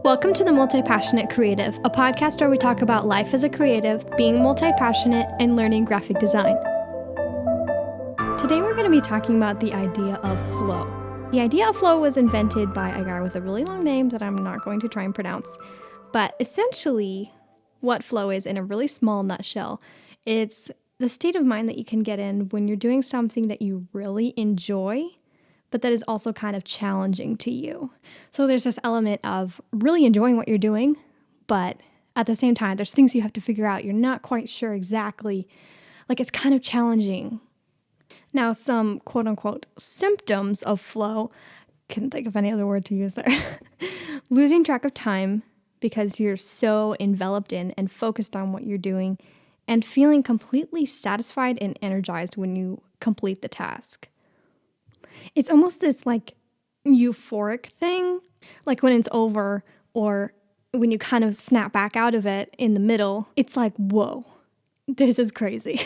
Welcome to The Multi-Passionate Creative, a podcast where we talk about life as a creative, being multi-passionate, and learning graphic design. Today we're going to be talking about the idea of flow. The idea of flow was invented by a guy with a really long name that I'm not going to try and pronounce, but essentially what flow is in a really small nutshell, it's the state of mind that you can get in when you're doing something that you really enjoy, but that is also kind of challenging to you. So there's this element of really enjoying what you're doing, but at the same time, there's things you have to figure out. You're not quite sure exactly, like it's kind of challenging. Now, some quote unquote symptoms of flow, couldn't think of any other word to use there. Losing track of time because you're so enveloped in and focused on what you're doing, and feeling completely satisfied and energized when you complete the task. It's almost this like euphoric thing, like when it's over or when you kind of snap back out of it in the middle, it's like, whoa, this is crazy.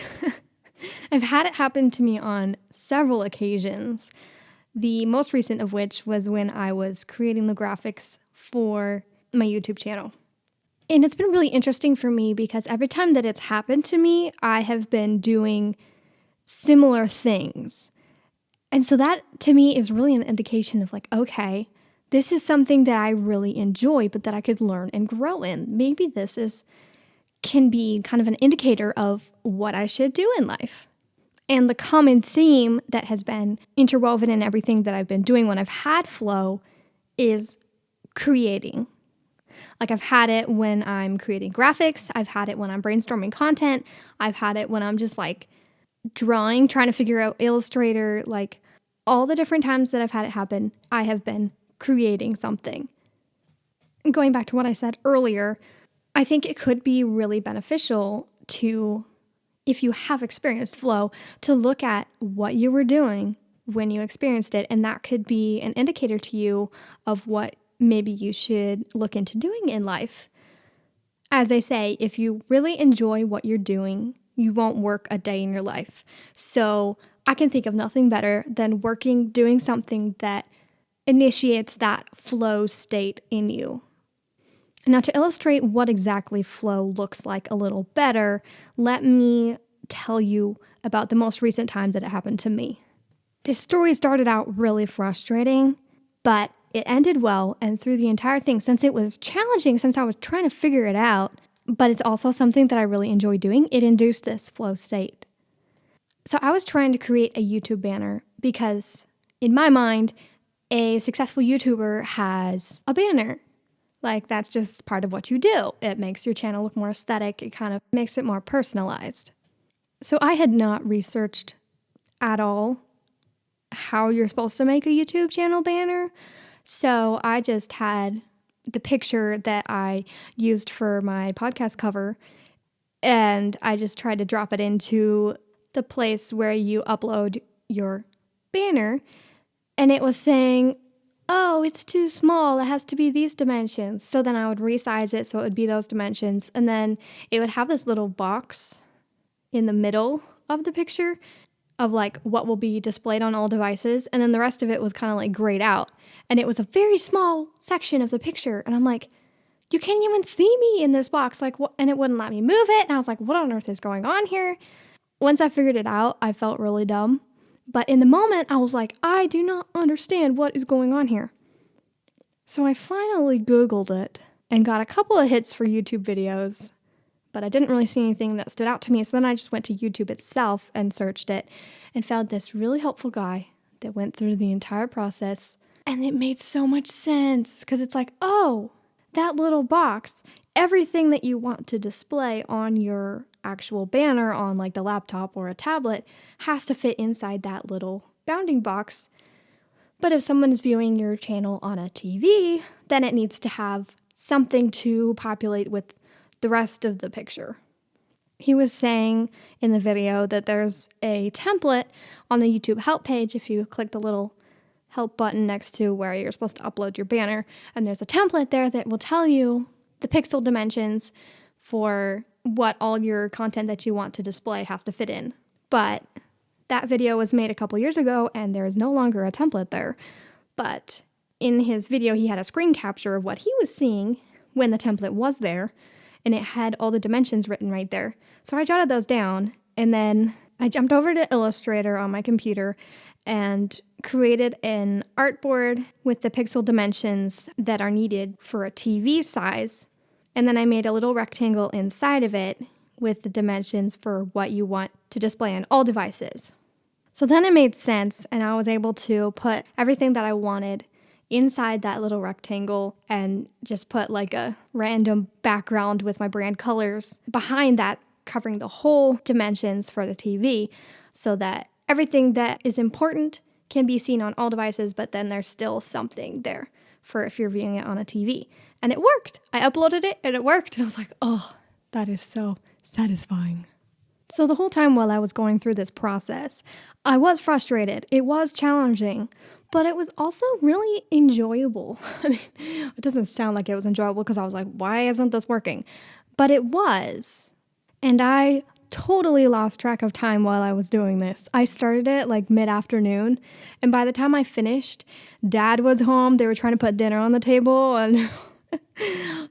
I've had it happen to me on several occasions, the most recent of which was when I was creating the graphics for my YouTube channel. And it's been really interesting for me because every time that it's happened to me, I have been doing similar things. And so that, to me, is really an indication of like, okay, this is something that I really enjoy, but that I could learn and grow in. Maybe can be kind of an indicator of what I should do in life. And the common theme that has been interwoven in everything that I've been doing when I've had flow is creating. Like I've had it when I'm creating graphics. I've had it when I'm brainstorming content. I've had it when I'm just like drawing, trying to figure out Illustrator, like all the different times that I've had it happen, I have been creating something. And going back to what I said earlier, I think it could be really beneficial to, if you have experienced flow, to look at what you were doing when you experienced it, and that could be an indicator to you of what maybe you should look into doing in life. As I say, if you really enjoy what you're doing, you won't work a day in your life. So I can think of nothing better than doing something that initiates that flow state in you. Now, to illustrate what exactly flow looks like a little better, let me tell you about the most recent time that it happened to me. This story started out really frustrating, but it ended well, and through the entire thing, since it was challenging, since I was trying to figure it out, but it's also something that I really enjoy doing, it induced this flow state. So I was trying to create a YouTube banner because, in my mind, a successful YouTuber has a banner. Like, that's just part of what you do. It makes your channel look more aesthetic. It kind of makes it more personalized. So I had not researched at all how you're supposed to make a YouTube channel banner. So I just had the picture that I used for my podcast cover, and I just tried to drop it into the place where you upload your banner, and it was saying, oh, it's too small, it has to be these dimensions. So then I would resize it so it would be those dimensions, and then it would have this little box in the middle of the picture of like what will be displayed on all devices, and then the rest of it was kind of like grayed out, and it was a very small section of the picture, and I'm like, you can't even see me in this box, like what? And it wouldn't let me move it, and I was like, what on earth is going on here? Once I figured it out, I felt really dumb, but in the moment I was like, I do not understand what is going on here. So I finally Googled it and got a couple of hits for YouTube videos, but I didn't really see anything that stood out to me. So then I just went to YouTube itself and searched it and found this really helpful guy that went through the entire process. And it made so much sense because it's like, oh, that little box, everything that you want to display on your actual banner on like the laptop or a tablet has to fit inside that little bounding box. But if someone is viewing your channel on a TV, then it needs to have something to populate with the rest of the picture. He was saying in the video that there's a template on the YouTube help page. If you click the little help button next to where you're supposed to upload your banner, and there's a template there that will tell you the pixel dimensions for what all your content that you want to display has to fit in. But that video was made a couple years ago and there is no longer a template there. But in his video, he had a screen capture of what he was seeing when the template was there, and it had all the dimensions written right there. So I jotted those down, and then I jumped over to Illustrator on my computer and created an artboard with the pixel dimensions that are needed for a TV size. And then I made a little rectangle inside of it with the dimensions for what you want to display on all devices. So then it made sense, and I was able to put everything that I wanted inside that little rectangle and just put like a random background with my brand colors behind that, covering the whole dimensions for the TV, so that everything that is important can be seen on all devices, but then there's still something there for if you're viewing it on a TV. And it worked. I uploaded it and it worked. And I was like, oh, that is so satisfying. So the whole time while I was going through this process, I was frustrated. It was challenging, but it was also really enjoyable. I mean, it doesn't sound like it was enjoyable because I was like, why isn't this working? But it was. And I totally lost track of time while I was doing this. I started it like mid-afternoon, and by the time I finished, Dad was home. They were trying to put dinner on the table, and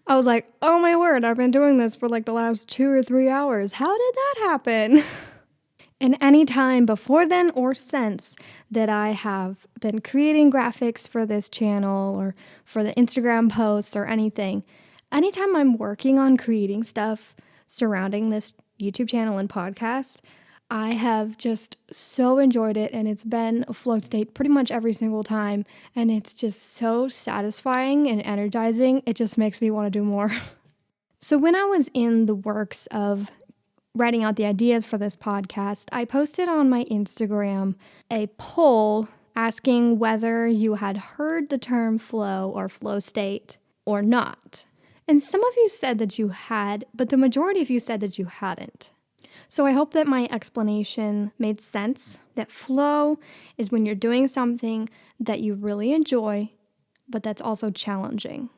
I was like, oh my word, I've been doing this for like the last 2 or 3 hours. How did that happen? And any time before then or since that I have been creating graphics for this channel or for the Instagram posts or anything, anytime I'm working on creating stuff surrounding this YouTube channel and podcast, I have just so enjoyed it, and it's been a flow state pretty much every single time, and it's just so satisfying and energizing. It just makes me want to do more. So when I was in the works of writing out the ideas for this podcast, I posted on my Instagram a poll asking whether you had heard the term flow or flow state or not. And some of you said that you had, but the majority of you said that you hadn't. So I hope that my explanation made sense, that flow is when you're doing something that you really enjoy, but that's also challenging.